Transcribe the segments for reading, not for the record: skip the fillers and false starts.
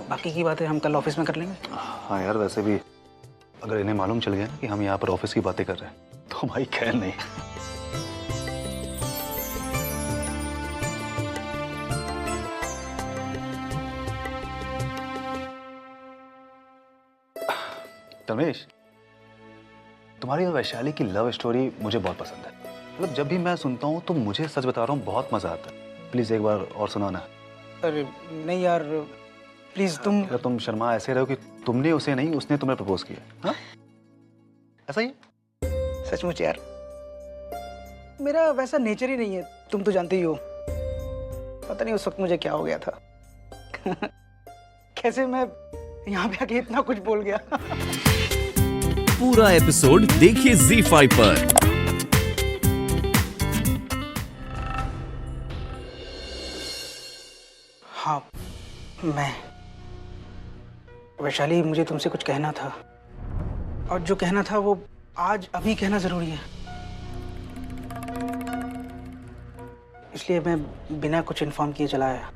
बाकी की बातें हम कल ऑफिस में कर लेंगे। हाँ यार, वैसे भी अगर इन्हें मालूम चल गया ना कि हम यहाँ पर ऑफिस की बातें कर रहे हैं तो भाई खैर नहीं। तमेश, तुम्हारी वैशाली की लव स्टोरी मुझे बहुत पसंद है। मतलब जब भी मैं सुनता हूँ तो मुझे सच बता रहा हूँ बहुत मजा आता है। प्लीज एक बार और सुनाओ ना। अरे नहीं यार, प्लीज तुम। अगर तुम शर्मा ऐसे रहो कि तुमने उसे नहीं, उसने तुम्हें प्रपोज किया। हाँ, ऐसा ही? सचमुच यार, मेरा वैसा नेचर ही नहीं है, तुम तो जानते ही हो। पता नहीं उस वक्त मुझे क्या हो गया था। कैसे मैं यहाँ पे आके इतना कुछ बोल गया। पूरा एपिसोड देखिए ZEE5 पर। हाँ, मैं वैशाली, मुझे तुमसे कुछ कहना था, और जो कहना था वो आज अभी कहना जरूरी है। इसलिए मैं बिना कुछ इन्फॉर्म किए चला आया।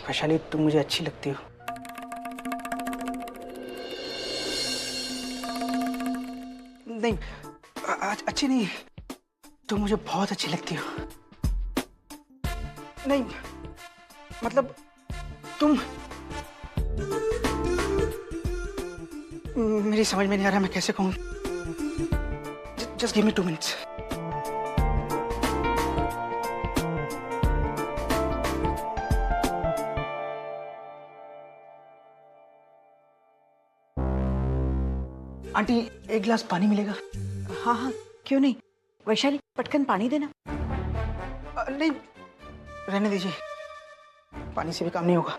वैशाली, तुम मुझे अच्छी लगती हो। नहीं, आज अच्छी नहीं, तुम मुझे बहुत अच्छी लगती हो। नहीं मतलब तुम, मेरी समझ में नहीं आ रहा मैं कैसे कहूँ। Just give me 2 minutes. Aunty, एक गिलास पानी मिलेगा? हाँ हाँ, क्यों नहीं। वैशाली, पटकन पानी देना। नहीं, रहने दीजिए, पानी से भी काम नहीं होगा।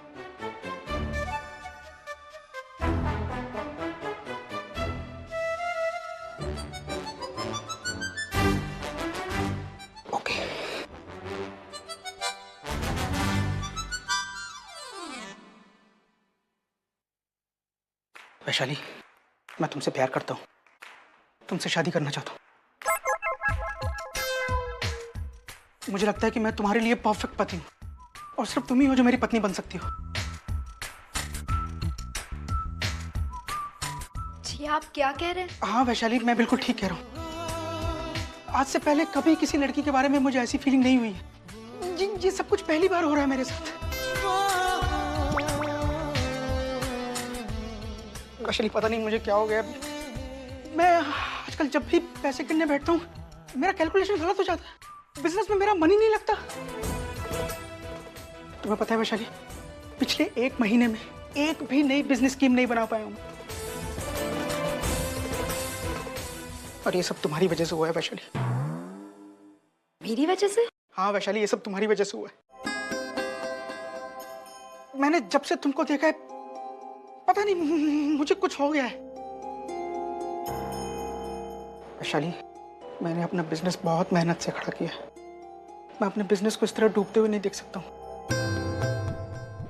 ओके। वैशाली, मैं तुमसे प्यार करता हूँ, तुमसे शादी करना चाहता हूँ। मुझे लगता है कि मैं तुम्हारे लिए परफेक्ट पति हूँ, और सिर्फ तुम ही हो जो मेरी पत्नी बन सकती हो। जी, आप क्या कह रहे हैं? हाँ वैशाली, मैं बिल्कुल ठीक कह रहा हूँ। आज से पहले कभी किसी लड़की के बारे में मुझे ऐसी फीलिंग नहीं हुई है। ये सब कुछ पहली बार हो रहा है मेरे साथ। वैशाली, पता नहीं मुझे क्या हो गया। मैं आजकल जब भी पैसे गिनने बैठता हूँ, मेरा कैलकुलेशन गलत हो जाता है। बिजनेस में मेरा मन ही नहीं लगता। तुम्हें पता है वैशाली, पिछले 1 महीने में एक भी नई बिजनेस स्कीम नहीं बना पाया हूँ। और ये सब तुम्हारी वजह से हुआ है वैशाली। मेरी वजह से? हाँ वैशाली, ये सब तुम्हारी वजह से हुआ है। मैंने जब से तुमको देखा है, पता नहीं मुझे कुछ हो गया है। वैशाली, मैंने अपना बिजनेस बहुत मेहनत से खड़ा किया है। मैं अपने बिजनेस को इस तरह डूबते हुए नहीं देख सकता हूँ।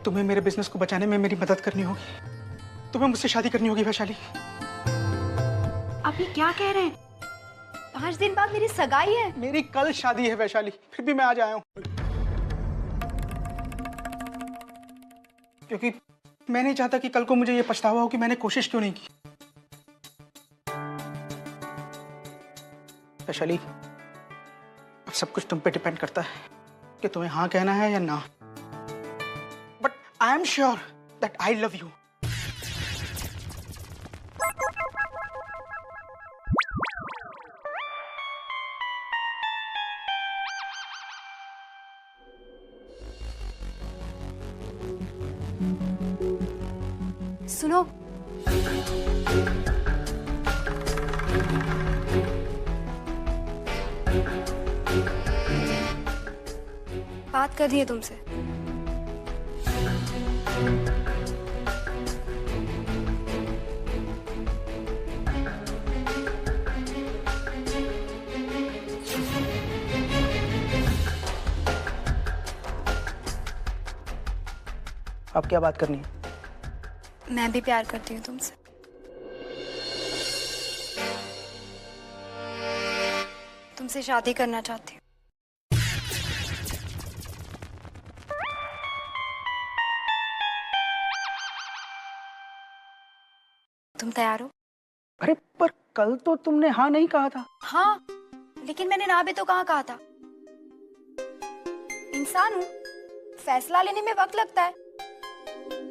तुम्हें मेरे बिजनेस को बचाने में मेरी मदद करनी होगी। तुम्हें मुझसे शादी करनी होगी वैशाली। आप ये क्या कह रहे हैं? 5 दिन बाद मेरी सगाई है। मेरी कल शादी है वैशाली, फिर भी मैं आज आया हूँ क्योंकि मैं नहीं चाहता कि कल को मुझे ये पछतावा हो कि मैंने कोशिश क्यों नहीं की। वैशाली, अब सब कुछ तुम पे डिपेंड करता है कि तुम्हें हाँ कहना है या ना। But I am sure that I love you. सुनो, बात करनी है तुमसे। अब क्या बात करनी है? मैं भी प्यार करती हूँ तुमसे। तुमसे शादी करना चाहती हूँ। तैयार हो? अरे पर कल तो तुमने हाँ नहीं कहा था। हाँ, लेकिन मैंने ना भी तो कहाँ कहा था। इंसान हूँ, फैसला लेने में वक्त लगता है,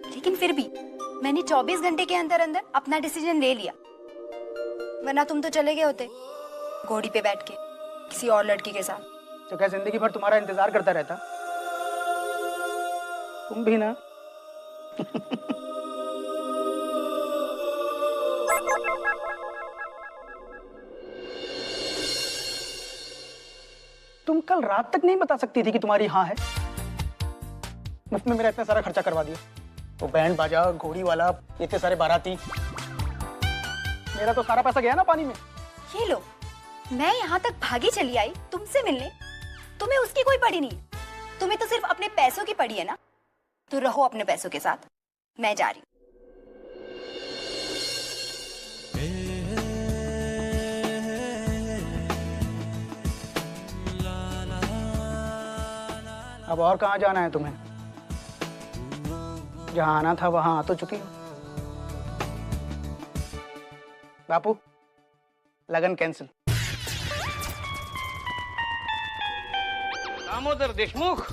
लेकिन फिर भी मैंने 24 घंटे के अंदर अंदर अपना डिसीजन ले लिया। वरना तुम तो चले गए होते घोड़ी पे बैठ के किसी और लड़की के साथ। तो क्या जिंदगी भर तुम्हारा इंतजार करता रहता? तुम भी ना। तुम कल रात तक नहीं बता सकती थी कि तुम्हारी हाँ है? मुफ्त में मेरा इतना सारा खर्चा करवा दिया, वो बैंड बाजा, घोड़ी वाला, इतने सारे बाराती, मेरा तो सारा पैसा गया ना पानी में। ये लो, मैं यहाँ तक भागी चली आई तुमसे मिलने, तुम्हें उसकी कोई पड़ी नहीं। तुम्हें तो सिर्फ अपने पैसों की पड़ी है ना, तो रहो अपने पैसों के साथ। मैं जा रही हूँ। अब और कहाँ जाना है तुम्हें? जहाँ आना था वहां आ तो चुकी हो। बापू, लगन कैंसिल। दामोदर देशमुख,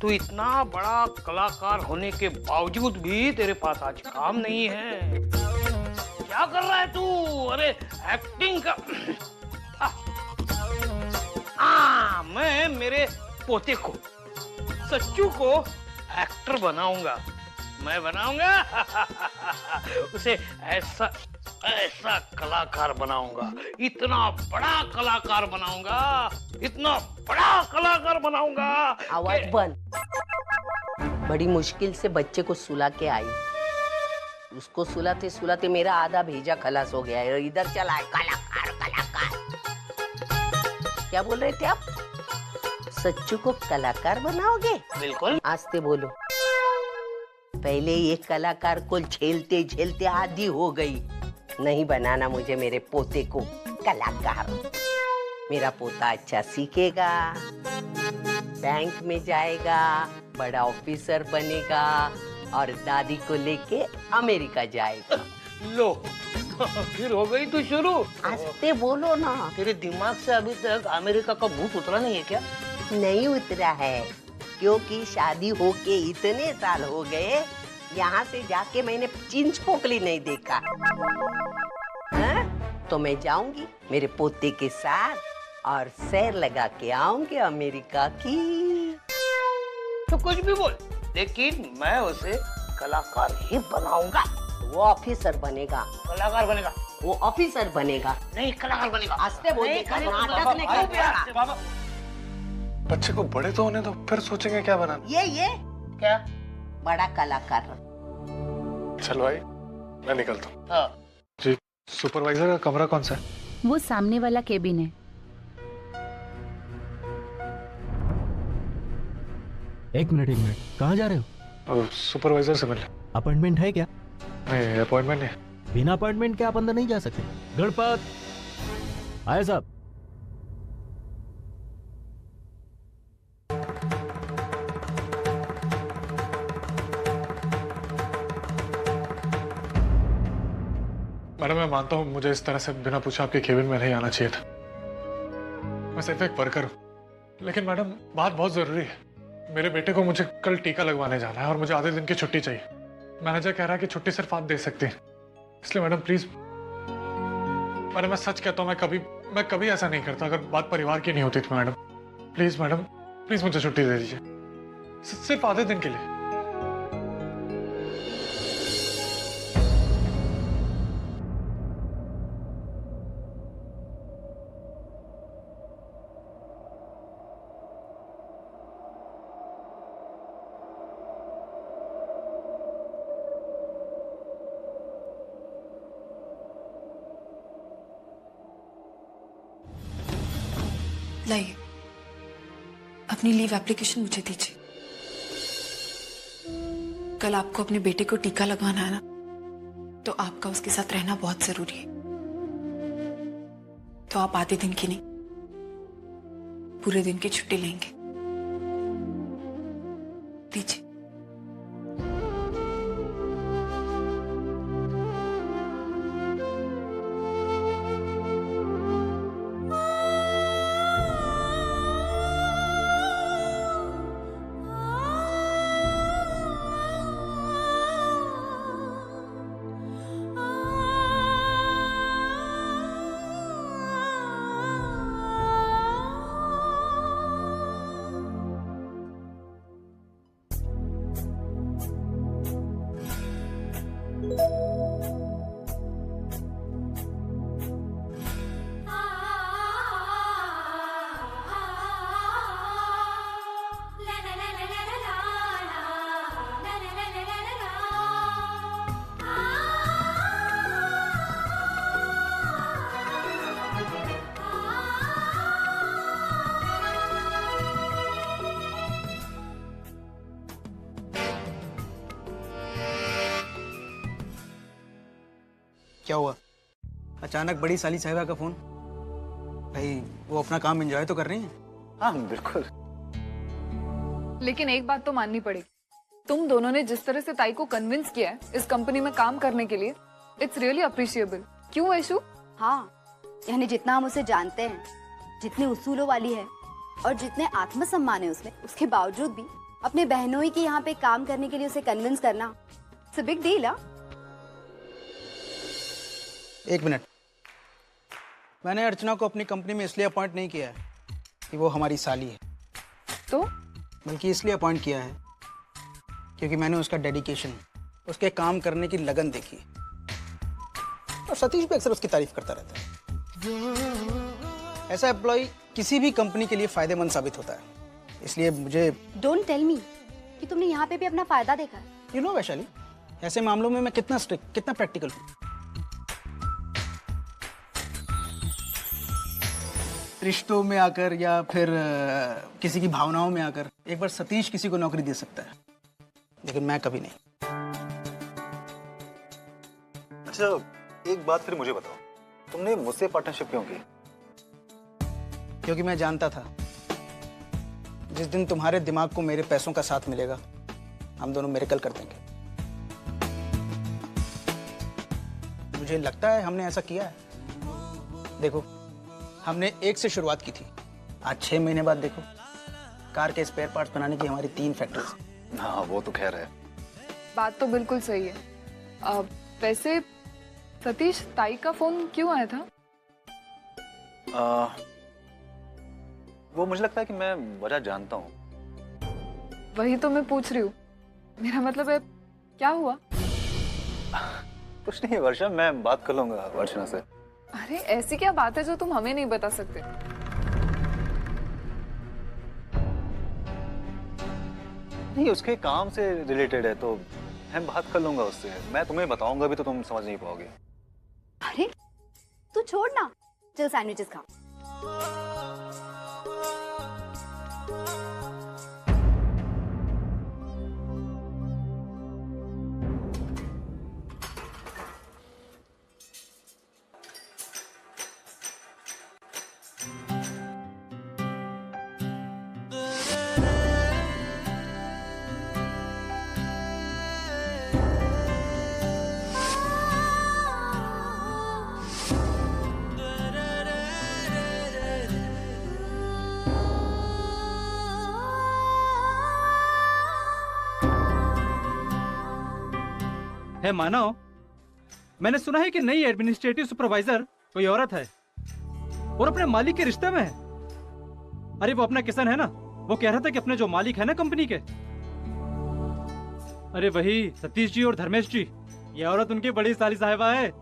तू इतना बड़ा कलाकार होने के बावजूद भी तेरे पास आज काम नहीं है। क्या कर रहा है तू? अरे एक्टिंग का मैं मेरे पोते को, सच्चू को एक्टर बनाऊंगा। मैं बनाऊंगा उसे ऐसा ऐसा कलाकार बनाऊंगा, इतना बड़ा कलाकार बनाऊंगा, इतना बड़ा कलाकार बनाऊंगा। आवाज बंद। बड़ी मुश्किल से बच्चे को सुला के आई, उसको सुलाते सुलाते मेरा आधा भेजा खलास हो गया है। इधर चला है कलाकार कलाकार। क्या बोल रहे थे आप? सच्चू को कलाकार बनाओगे? बिल्कुल। आस्ते बोलो। पहले ये कलाकार को झेलते झेलते आधी हो गई। नहीं बनाना मुझे मेरे पोते को कलाकार। मेरा पोता अच्छा सीखेगा, बैंक में जाएगा, बड़ा ऑफिसर बनेगा और दादी को लेके अमेरिका जाएगा। लो फिर हो गई तू शुरू। आस्ते बोलो ना। तेरे दिमाग से अभी तक अमेरिका का भूत उतरा नहीं है क्या? नहीं उतरा है, क्योंकि शादी होके इतने साल हो गए, यहाँ से जाके मैंने चिंच पोकली नहीं देखा। तो मैं जाऊंगी मेरे पोते के साथ और सैर लगा के आऊंगी अमेरिका की। तो कुछ भी बोल, लेकिन मैं उसे कलाकार ही बनाऊंगा। वो ऑफिसर बनेगा। कलाकार बनेगा? वो ऑफिसर बनेगा। नहीं, कलाकार बनेगा। आस्ते बोलते नाटक नहीं करना। बच्चे को बड़े तो होने दो, फिर सोचेंगे क्या बनाना। ये क्या? बड़ा कलाकार। चलो भाई, मैं निकलता हूँ। हाँ। जी, सुपरवाइजर का कमरा कौन सा है? वो सामने वाला केबिन है। एक मिनट, कहाँ जा रहे हो? सुपरवाइजर से मिलने। अपॉइंटमेंट है क्या? नहीं, अपॉइंटमेंट नहीं। बिना अपॉइंटमेंट के आप अंदर नहीं जा सकते। गणपत आए साहब। मैडम, मैं मानता हूँ मुझे इस तरह से बिना पूछे आपके केबिन में नहीं आना चाहिए था। मैं सिर्फ एक वर्कर हूँ, लेकिन मैडम बात बहुत जरूरी है। मेरे बेटे को मुझे कल टीका लगवाने जाना है और मुझे आधे दिन की छुट्टी चाहिए। मैनेजर कह रहा है कि छुट्टी सिर्फ आप दे सकते हैं, इसलिए मैडम प्लीज। मैडम मैं सच कहता हूँ, मैं कभी ऐसा नहीं करता अगर बात परिवार की नहीं होती तो। मैडम प्लीज मुझे छुट्टी दे दीजिए, सिर्फ आधे दिन के लिए। लाइए, अपनी लीव एप्लीकेशन मुझे दीजिए। कल आपको अपने बेटे को टीका लगवाना है ना, तो आपका उसके साथ रहना बहुत जरूरी है। तो आप आधे दिन की नहीं, पूरे दिन की छुट्टी लेंगे। दीजिए। क्या हुआ? अचानक बड़ी साली साहिबा का फोन? भाई वो अपना काम एंजॉय तो कर रही हैं। हाँ बिल्कुल। लेकिन एक बात तो माननी पड़ेगी, तुम दोनों ने जिस तरह से ताई को कन्विंस किया है इस कंपनी में काम करने के लिए, इट्स रियली अप्रिशिएबल। क्यों ऐशु? हाँ, यानी जितना हम उसे जानते हैं, जितने उसूलों वाली है और जितने आत्मसम्मान है उसमें, उसके बावजूद भी अपने बहनों ही की यहाँ पे काम करने के लिए उसे कन्विंस करना, इट्स अ बिग डील। हाँ, एक मिनट, मैंने अर्चना को अपनी कंपनी में इसलिए अपॉइंट नहीं किया है कि वो हमारी साली है, तो बल्कि इसलिए अपॉइंट किया है क्योंकि मैंने उसका डेडिकेशन, उसके काम करने की लगन देखी। और सतीश भी अक्सर उसकी तारीफ करता रहता है। ऐसा एम्प्लॉय किसी भी कंपनी के लिए फायदेमंद साबित होता है, इसलिए मुझे डोंट टेल मी कि तुमने यहाँ पे भी अपना फायदा देखा है। यू नो वैशाली, ऐसे मामलों में मैं कितना स्ट्रिक्ट, कितना प्रैक्टिकल हूँ। रिश्तों में आकर या फिर किसी की भावनाओं में आकर एक बार सतीश किसी को नौकरी दे सकता है, लेकिन मैं कभी नहीं। अच्छा एक बात फिर मुझे बताओ, तुमने मुझसे पार्टनरशिप क्यों की? क्योंकि मैं जानता था जिस दिन तुम्हारे दिमाग को मेरे पैसों का साथ मिलेगा, हम दोनों मिरेकल कर देंगे। मुझे लगता है हमने ऐसा किया है। देखो, हमने एक से शुरुआत की थी, आज 6 महीने बाद देखो कार के स्पेयर पार्ट्स बनाने की हमारी 3 फैक्ट्रीज। हाँ वो तो खैर है। बात तो बिल्कुल सही है। वैसे सतीश, ताई का फोन क्यों आया था? वो मुझे लगता है कि मैं वजह जानता हूँ। वही तो मैं पूछ रही हूँ, मेरा मतलब है क्या हुआ? कुछ नहीं वर्षा, मैं बात कर लूंगा अर्चना से। अरे ऐसी क्या बात है जो तुम हमें नहीं बता सकते? नहीं, उसके काम से रिलेटेड है तो मैं बात कर लूंगा उससे। मैं तुम्हें बताऊंगा भी तो तुम समझ नहीं पाओगे। अरे तू छोड़ ना, चल सैंडविचेस खा। है मानव, मैंने सुना है कि नई एडमिनिस्ट्रेटिव सुपरवाइजर कोई औरत है और अपने मालिक के रिश्ते में है। अरे वो अपना किशन है ना, वो कह रहा था कि अपने जो मालिक है ना कंपनी के, अरे वही सतीश जी और धर्मेश जी, ये औरत उनकी बड़ी साली साहिबा है।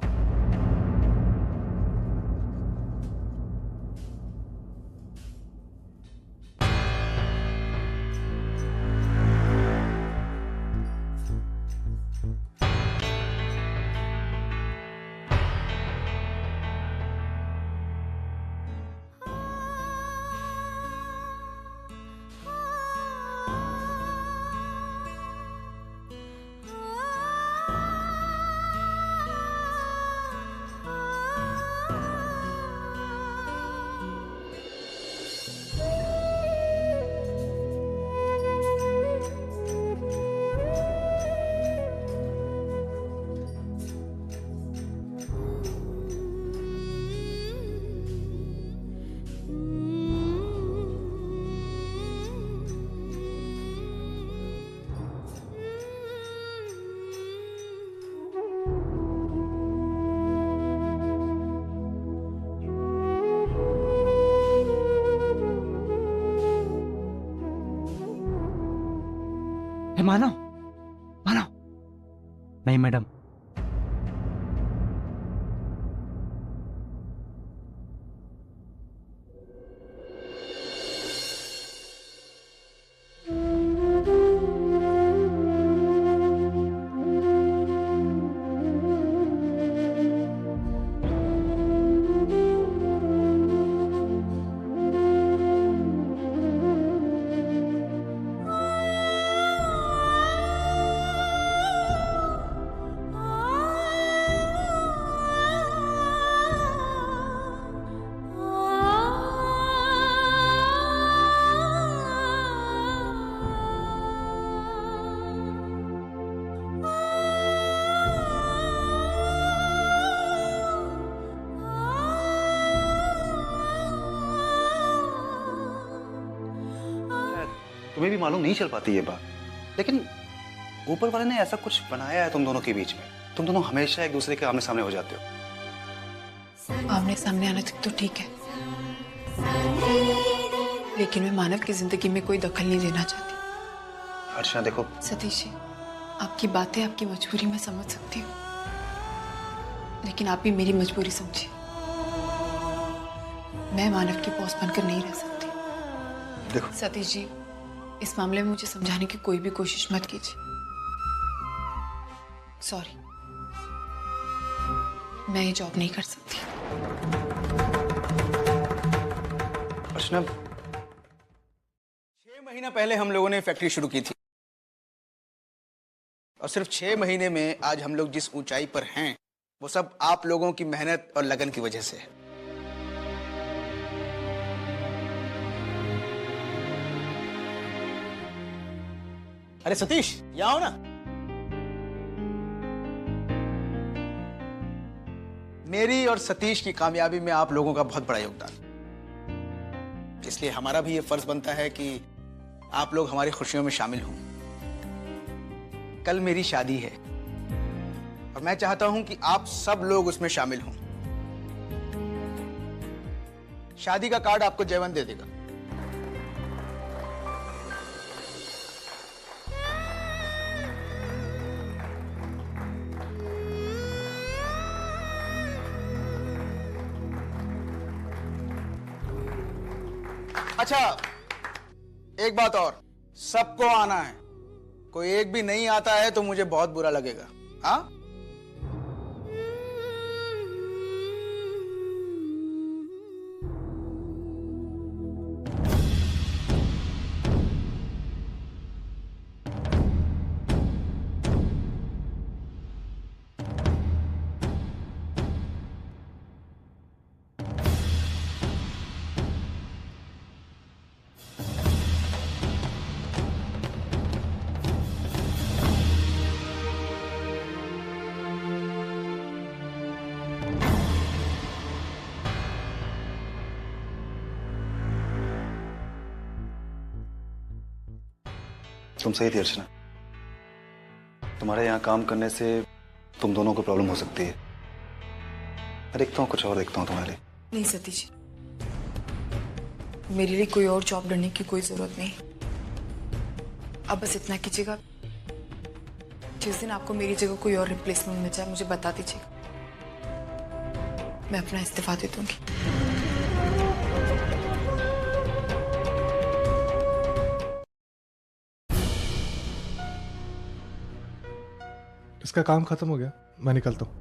मानव, मानव, नहीं मैडम, तुम्हें भी मालूम नहीं चल पाती ये बात, लेकिन ऊपर वाले ने ऐसा कुछ बनाया है तुम दोनों के बीच में। तुम दोनों हमेशा एक दूसरे के आमने सामने हो जाते हो। आमने सामने आने तक तो ठीक है, लेकिन मैं मानव की जिंदगी में कोई दखल नहीं देना चाहती। अर्चना देखो, सतीश जी, आपकी बातें, आपकी मजबूरी मैं समझ सकती हूँ, लेकिन आप भी मेरी मजबूरी समझिए। मैं मानव की बॉस बनकर नहीं रह सकती। देखो सतीश जी, इस मामले में मुझे समझाने की कोई भी कोशिश मत कीजिए। सॉरी, मैं ये जॉब नहीं कर सकती। अर्चना, 6 महीना पहले हम लोगों ने फैक्ट्री शुरू की थी, और सिर्फ 6 महीने में आज हम लोग जिस ऊंचाई पर हैं वो सब आप लोगों की मेहनत और लगन की वजह से है। अरे सतीश, यहाँ आओ ना। मेरी और सतीश की कामयाबी में आप लोगों का बहुत बड़ा योगदान, इसलिए हमारा भी ये फर्ज बनता है कि आप लोग हमारी खुशियों में शामिल हों। कल मेरी शादी है और मैं चाहता हूं कि आप सब लोग उसमें शामिल हों। शादी का कार्ड आपको जयवंत दे देगा। अच्छा, एक बात और, सबको आना है। कोई एक भी नहीं आता है तो मुझे बहुत बुरा लगेगा। हाँ? तुम सही थी अर्चना, तुम्हारे यहाँ काम करने से तुम दोनों को प्रॉब्लम हो सकती है। मैं देखता हूँ, कुछ और देखता हूँ तुम्हारे लिए। नहीं सतीश, मेरे लिए कोई और जॉब ढूंढने की कोई जरूरत नहीं। अब बस इतना कीजिएगा, जिस दिन आपको मेरी जगह कोई और रिप्लेसमेंट मिल जाए मुझे बता दीजिएगा, मैं अपना इस्तीफा दे दूंगी। इसका काम खत्म हो गया, मैं निकलता हूँ।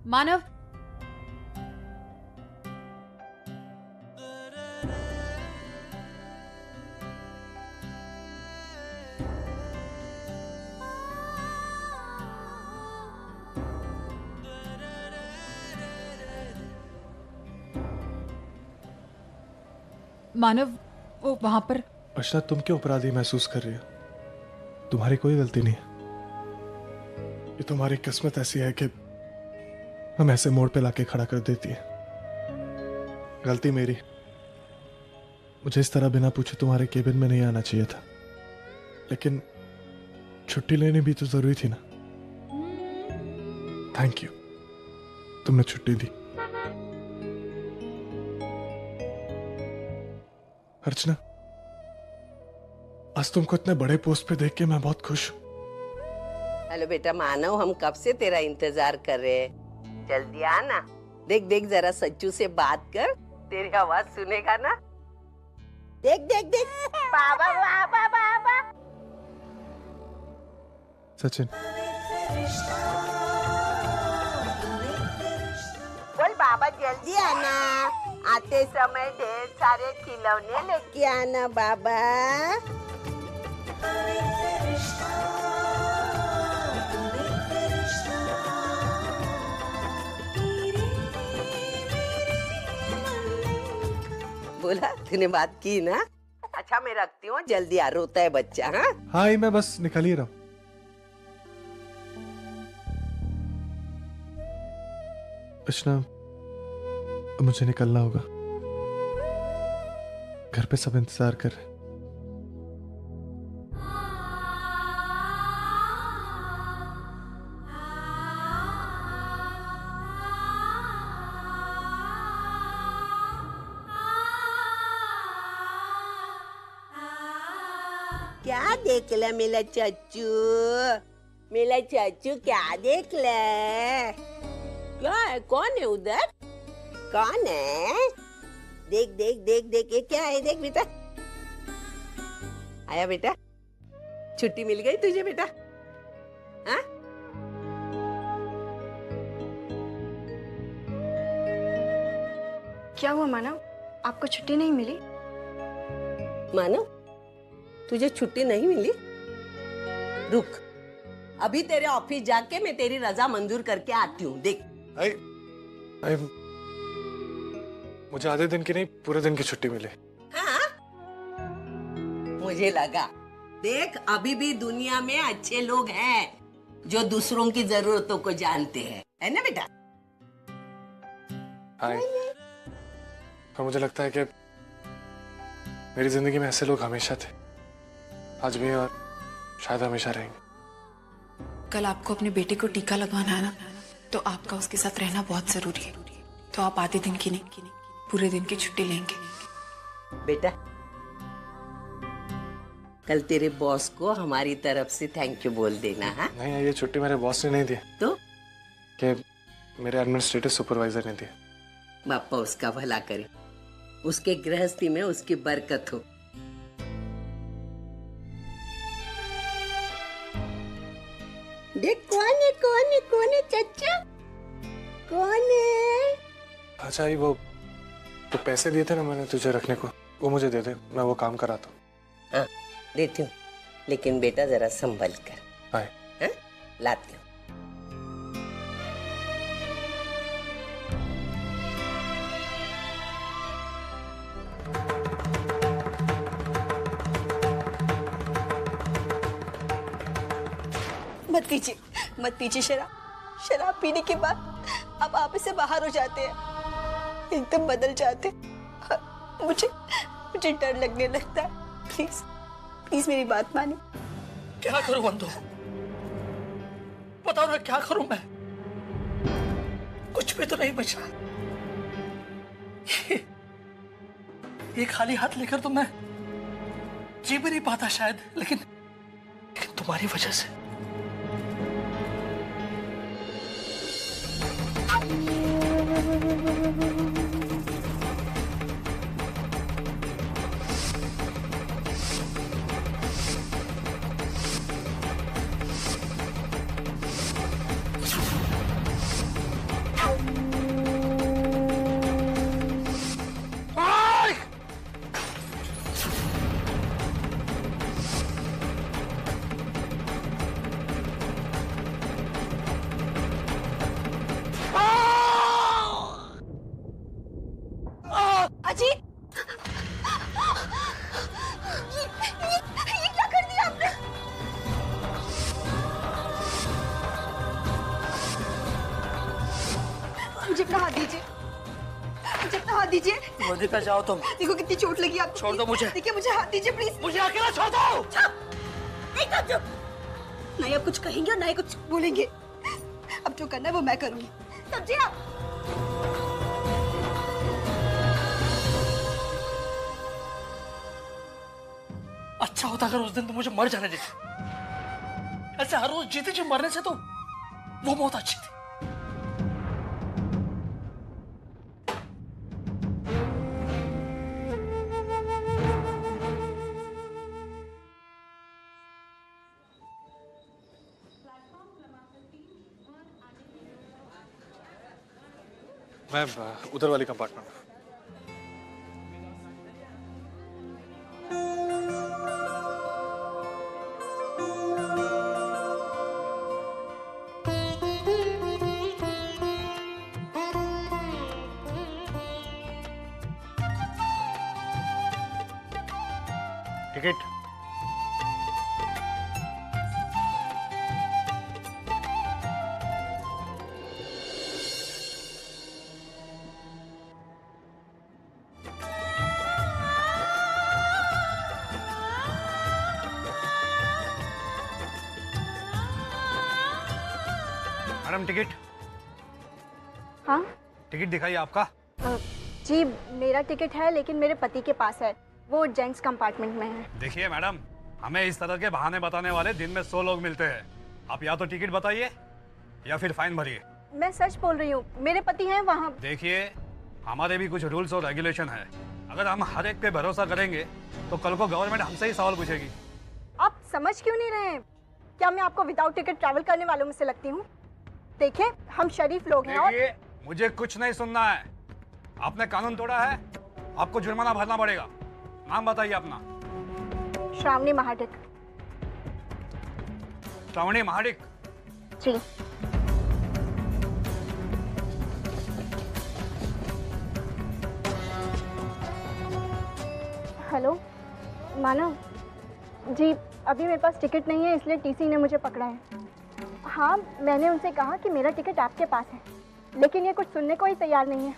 मानव, मानव, वो वहां पर। अर्चना, तुम क्यों अपराधी महसूस कर रही हो? तुम्हारी कोई गलती नहीं है। ये तुम्हारी किस्मत ऐसी है कि हम ऐसे मोड़ पे लाके खड़ा कर देती है। गलती मेरी, मुझे इस तरह बिना पूछे तुम्हारे केबिन में नहीं आना चाहिए था, लेकिन छुट्टी लेनी भी तो जरूरी थी ना। थैंक यू, तुमने छुट्टी दी। अर्चना, आज तुमको इतने बड़े पोस्ट पे देख के मैं बहुत खुश हूँ। हेलो बेटा मानव, हम कब से तेरा इंतजार कर रहे हैं, जल्दी आना। देख देख, जरा सच्चू से बात कर, तेरी आवाज सुनेगा ना। देख देख देख, बाबा बाबा बाबा। सचिन, बोल बाबा जल्दी आना, आते समय ढेर सारे खिलौने लेके आना बाबा। बोला, तूने बात की ना? अच्छा मैं रखती हूँ, जल्दी आ, रोता है बच्चा। हाँ हाँ, मैं बस निकल ही रहा हूँ। अर्चना, मुझे निकलना होगा। घर पे सब इंतजार कर रहे हैं। क्या देख ले मेरा चाचू? मेरा चाचू क्या देख ले? क्या है? कौन है उधर? कौन है? देख देख देख देख, ये क्या है? देख बेटा, आया बेटा, छुट्टी मिल गई तुझे बेटा? हाँ? क्या हुआ मानव, आपको छुट्टी नहीं मिली? मानो तुझे छुट्टी नहीं मिली? रुक, अभी तेरे ऑफिस जाके मैं तेरी रजा मंजूर करके आती हूँ। देख आई मुझे आधे दिन की नहीं, पूरे दिन की छुट्टी मिली। हाँ? मुझे लगा। देख, अभी भी दुनिया में अच्छे लोग हैं जो दूसरों की जरूरतों को जानते हैं, है ना बेटा? हाय। पर मुझे लगता है कि मेरी जिंदगी में ऐसे लोग हमेशा थे, आज भी और शायद हमेशा रहेंगे। कल आपको अपने बेटे को टीका लगवाना है ना, तो आपका उसके साथ रहना बहुत जरूरी है। तो आप आधे दिन की नहीं, पूरे दिन की छुट्टी लेंगे। बेटा, कल तेरे बॉस को हमारी तरफ से थैंक यू बोल देना। हाँ? नहीं, ये छुट्टी मेरे बॉस ने नहीं दी तो कि मेरे एडमिनिस्ट्रेटिव सुपरवाइजर ने दी। बापा उसका भला करे, उसके गृहस्थी में उसकी बरकत हो। देख कौन है चाचा? कौन है? अच्छा, ये वो तो पैसे दिए थे ना मैंने तुझे रखने को, वो मुझे दे दे, मैं वो काम कराता हूँ। हाँ, देती हूँ, लेकिन बेटा जरा संभल कर। हाय। हाँ? लाती हूँ। मत पीजिए शराब पीने के बाद अब आप इससे बाहर हो जाते हैं, एकदम बदल जाते हैं। मुझे डर लगने लगता है। प्लीज मेरी बात मानिए। क्या करूं बंधु, बताओ ना क्या करूं मैं? कुछ भी तो नहीं बचा। ये खाली हाथ लेकर तो मैं जी भी नहीं पाता शायद, लेकिन तुम्हारी वजह से। मुझे अपना हाथ दीजिए, मुझे अपना हाथ दीजिए। मोनिका जाओ तुम। देखो कितनी चोट लगी आपको। छोड़ दो मुझे। देखिए मुझे हाथ दीजिए प्लीज। मुझे अकेला छोड़ दो। नहीं आप कुछ कहेंगे और ना ही कुछ बोलेंगे। अब जो करना है वो मैं करूंगी, समझे आप? अच्छा होता अगर उस दिन तो मुझे मर जाने देते। ऐसे हर रोज जीते जी मरने से तो वो बहुत अच्छी थी। मैं उधर वाली कंपार्टमेंट में। टिकट। मैडम टिकट हाँ टिकट दिखाइए आपका। जी मेरा टिकट है लेकिन मेरे पति के पास है, वो जेंट्स कंपार्टमेंट में है। देखिए मैडम, हमें इस तरह के बहाने बताने वाले दिन में 100 लोग मिलते हैं। आप या तो टिकट बताइए या फिर फाइन भरिए। मैं सच बोल रही हूँ, मेरे पति हैं वहाँ। देखिए, हमारे भी कुछ रूल्स और रेगुलेशन है। अगर हम हर एक पे भरोसा करेंगे तो कल को गवर्नमेंट हमसे ही सवाल पूछेगी। आप समझ क्यों नहीं रहे हैं? क्या मैं आपको विदाउट टिकट ट्रैवल करने वालों में से लगती हूँ? देखिए, हम शरीफ लोग हैं। और मुझे कुछ नहीं सुनना है। आपने कानून तोड़ा है, आपको जुर्माना भरना पड़ेगा। नाम बताइए अपना। श्रावणी महाडिक। श्रावणी महाडिक जी। हेलो मानव जी, अभी मेरे पास टिकट नहीं है इसलिए टीसी ने मुझे पकड़ा है। हाँ, मैंने उनसे कहा कि मेरा टिकट आपके पास है, लेकिन ये कुछ सुनने को ही तैयार नहीं है।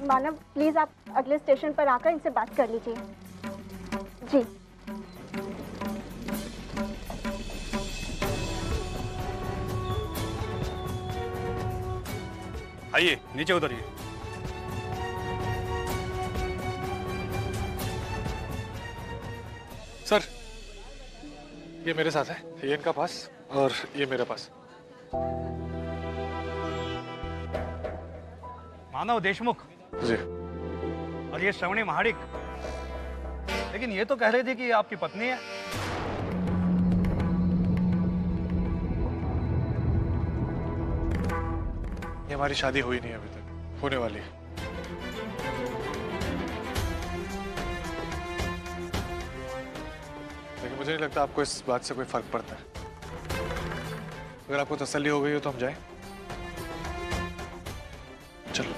मानव प्लीज़ आप अगले स्टेशन पर आकर इनसे बात कर लीजिए। जी। आइए नीचे उतरिए। सर, ये मेरे साथ है, ये इनका पास और ये मेरे पास। मानव देशमुख जी। और ये श्रवणी महाडिक, लेकिन ये तो कह रही थी कि ये आपकी पत्नी है। ये हमारी शादी हुई नहीं है अभी तक, होने वाली है। लेकिन मुझे नहीं लगता आपको इस बात से कोई फर्क पड़ता है। अगर आपको तसल्ली हो गई हो तो हम जाएं। चलो।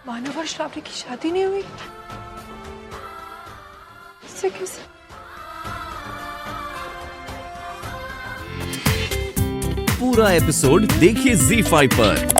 मानव और श्रावणी की शादी नहीं हुई? इससे कैसे? पूरा एपिसोड देखिए ZEE5 पर।